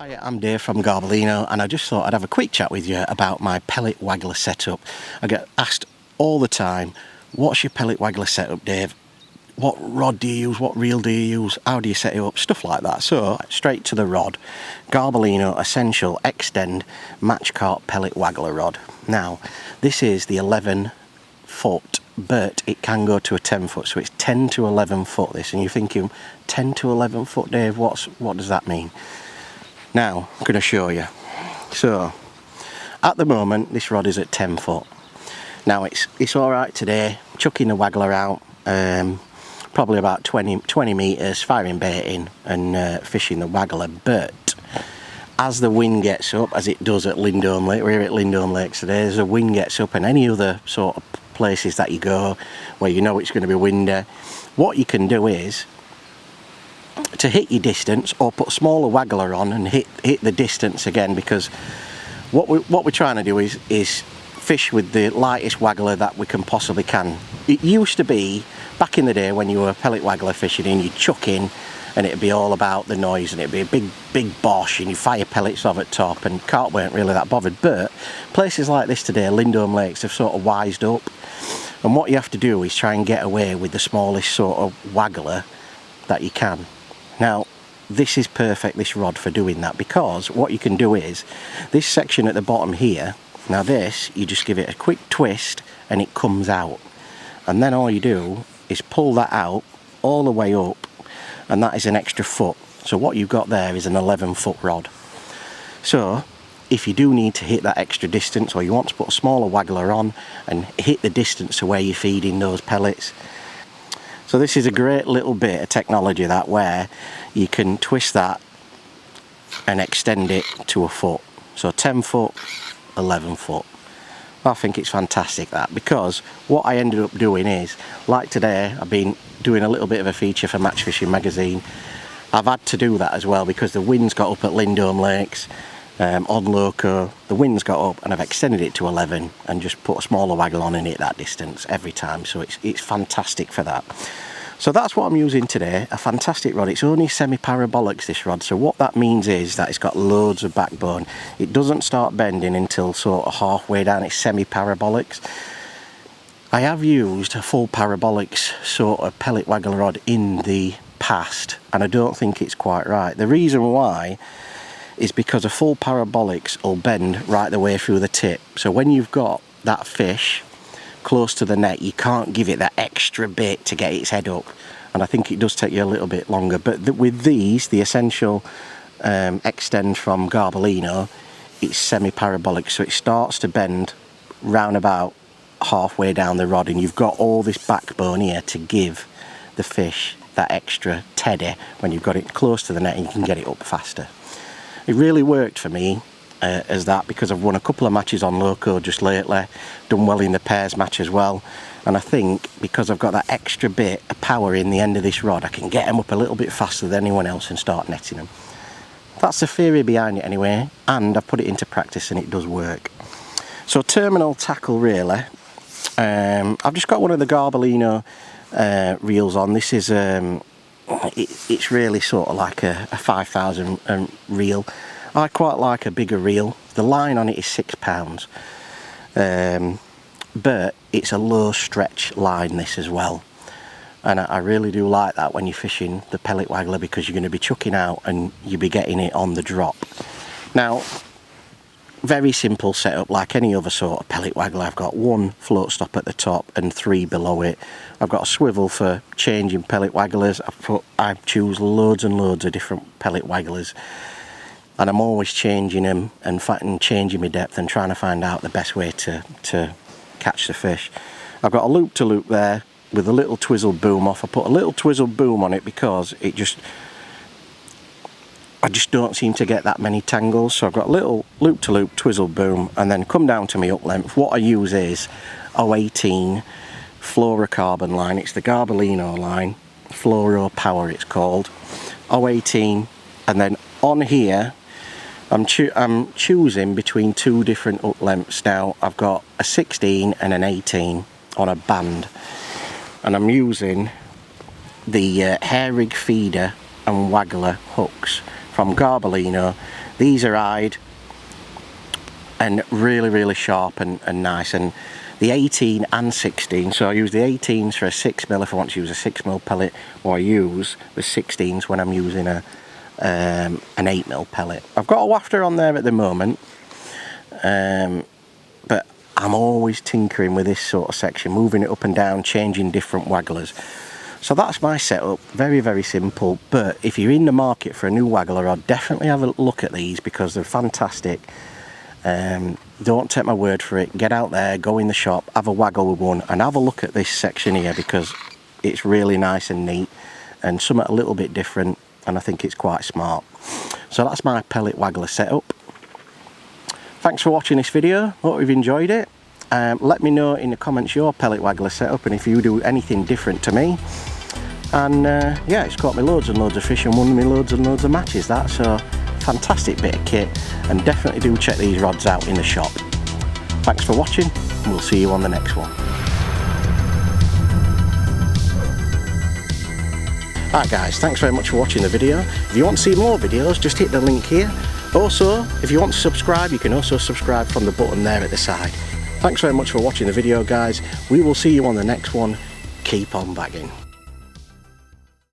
Hi, I'm Dave from Garbolino, and I just thought I'd have a quick chat with you about my Pellet Waggler setup. I get asked all the time, what's your Pellet Waggler setup, Dave? What rod do you use? What reel do you use? How do you set it up? Stuff like that. So, straight to the rod. Garbolino Essential Extend Match Carp Pellet Waggler rod. Now, this is the 11-foot, but it can go to a 10-foot, so it's 10 to 11 foot this, and you're thinking, 10 to 11 foot, Dave, what does that mean? Now, I'm going to show you. So, at the moment, this rod is at 10 foot. Now, it's alright today, chucking the waggler out, probably about 20 metres, firing bait in and fishing the waggler, but as the wind gets up, as it does at Lindholm Lake, we're here at Lindholm Lakes today, as the wind gets up and any other sort of places that you go where you know it's going to be windy, what you can do is to hit your distance or put a smaller waggler on and hit the distance again, because what we're trying to do is fish with the lightest waggler that we can possibly can. It used to be back in the day when you were pellet waggler fishing and you'd chuck in and it'd be all about the noise and it'd be a big bosh and you fire pellets off at top, and carp weren't really that bothered. But places like this today, Lindholm Lakes, have sort of wised up, and what you have to do is try and get away with the smallest sort of waggler that you can. Now, this is perfect, this rod, for doing that, because what you can do is this section at the bottom here, now this, you just give it a quick twist and it comes out, and then all you do is pull that out all the way up, and that is an extra foot. So what you've got there is an 11-foot rod. So if you do need to hit that extra distance, or you want to put a smaller waggler on and hit the distance to where you're feeding those pellets, so this is a great little bit of technology that where you can twist that and extend it to a foot. So 10 foot, 11 foot. I think it's fantastic that, because what I ended up doing is, like today, I've been doing a little bit of a feature for Match Fishing magazine. I've had to do that as well because the wind's got up at Lindholm Lakes on Loco. The wind's got up and I've extended it to 11 and just put a smaller waggle on and hit that distance every time. So it's fantastic for that. So that's what I'm using today, a fantastic rod. It's only semi-parabolics, this rod, so what that means is that it's got loads of backbone. It doesn't start bending until sort of halfway down its semi-parabolics. I have used a full parabolics sort of pellet waggler rod in the past, and I don't think it's quite right. The reason why is because a full parabolics will bend right the way through the tip. So when you've got that fish close to the net, you can't give it that extra bit to get its head up, and I think it does take you a little bit longer. But with these, the Essential Extend from Garbolino, it's semi-parabolic, so it starts to bend round about halfway down the rod, and you've got all this backbone here to give the fish that extra teddy when you've got it close to the net and you can get it up faster. It really worked for me as that, because I've won a couple of matches on Loco just lately, done well in the pairs match as well, and I think because I've got that extra bit of power in the end of this rod, I can get them up a little bit faster than anyone else and start netting them. That's the theory behind it anyway, and I've put it into practice and it does work. So terminal tackle really, I've just got one of the Garbolino reels on. This is it's really sort of like a 5,000 reel. I quite like a bigger reel. The line on it is £6, but it's a low stretch line, this as well, and I really do like that when you're fishing the pellet waggler, because you're going to be chucking out and you'll be getting it on the drop. Now, very simple setup like any other sort of pellet waggler. I've got one float stop at the top and 3 below it. I've got a swivel for changing pellet wagglers. I choose loads and loads of different pellet wagglers, and I'm always changing them and changing my depth and trying to find out the best way to catch the fish. I've got a loop to loop there with a little twizzle boom off. I put a little twizzle boom on it because I just don't seem to get that many tangles. So I've got a little loop to loop twizzle boom, and then come down to my up length. What I use is 018 fluorocarbon line. It's the Garbolino line, Fluoro Power it's called, 018, and then on here I'm choosing between 2 different up lengths. Now I've got a 16 and an 18 on a band, and I'm using the hair rig feeder and waggler hooks from Garbolino. These are eyed and really sharp and nice, and the 18 and 16, so I use the 18s for a 6mm if I want to use a 6mm pellet, or I use the 16s when I'm using an 8mm pellet. I've got a wafter on there at the moment, but I'm always tinkering with this sort of section, moving it up and down, changing different wagglers. So that's my setup, very simple. But if you're in the market for a new waggler, I'd definitely have a look at these because they're fantastic. Don't take my word for it, get out there, go in the shop, have a waggle with one, and have a look at this section here because it's really nice and neat and something a little bit different, and I think it's quite smart. So that's my pellet waggler setup. Thanks for watching this video, hope you've enjoyed it. Let me know in the comments your pellet waggler setup and if you do anything different to me. And yeah, it's got me loads and loads of fish and won me loads and loads of matches, that, so fantastic bit of kit, and definitely do check these rods out in the shop. Thanks for watching, and we'll see you on the next one. Alright guys, thanks very much for watching the video. If you want to see more videos, just hit the link here. Also, if you want to subscribe, you can also subscribe from the button there at the side. Thanks very much for watching the video guys. We will see you on the next one. Keep on bagging.